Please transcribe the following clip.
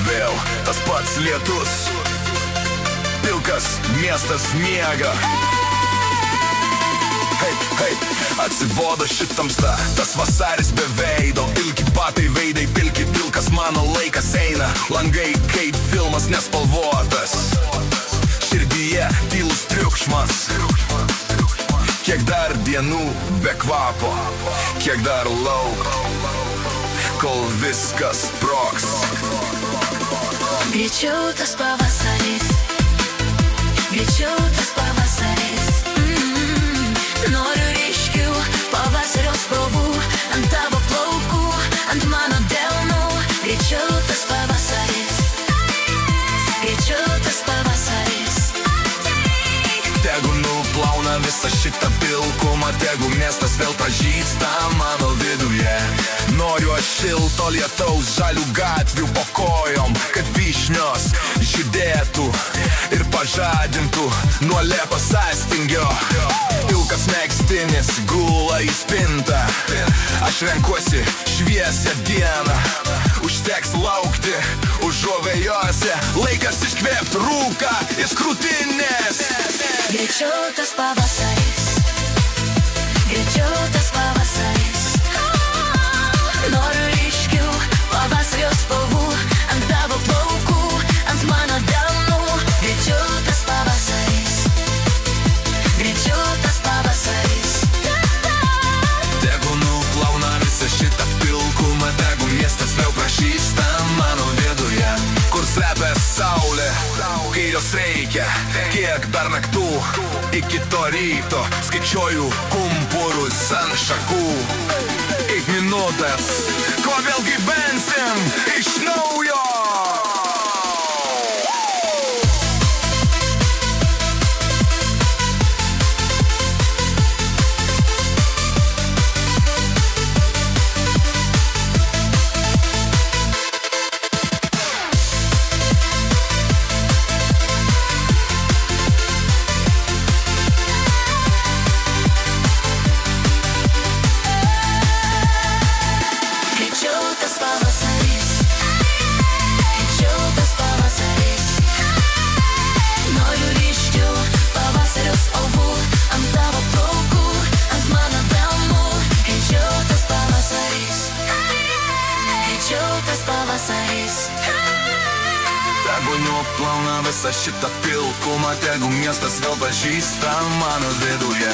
vėl tas pats lietus, pilkas miestas miega. Hei, hei, atsibodo šitamsta, tas vasaris be veido, ilgi batai veidai, pilki pilkas, mano laikas eina, langai kaip filmas nespalvotas, širdyje tylus triukšmas. Kiek dar dienų be kvapo, kiek dar lauk, kol viskas sprogs. Greičiau tas pavasaris, greičiau tas pavasaris. Noriu ryškių pavasario spalvų ant tavo plaukų, ant mano delnų. Greičiau tas pavasaris, greičiau tas pavasaris. Tegu nuplauna visą šitą pilkumą, tegu miestas vėl pražysta mano viduje. Noriu aš šilto lietaus, žalių gatvių po kojom, kad vyšnios žydėtų ir pažadintų nuo liepos sąstingio. Pilkas megztinis gula į spintą, aš renkuosi šviesią dieną. Užteks laukti užuovėjose, laikas iškvėpt rūką iš krūtinės. Greičiau tas pavasaris, greičiau tas pavasaris. Noriu ryškių pavasario spalvų ant tavo plaukų, ant mano delnų. Greičiau tas pavasaris, greičiau tas pavasaris. Tegu nuplauna visą šitą pilkumą, tegu miestas vėl pražysta mano viduje. Kur slepia saulė, kai jos reikia, kiek dar naktų iki to ryto. Skaičiuoju pumpurus ant šakų, kaip minutės, ko vėl gyvensim iš naujo. Tegu nuplauna visą šitą pilkumą, tegu miestas vėl pažįsta mano viduje.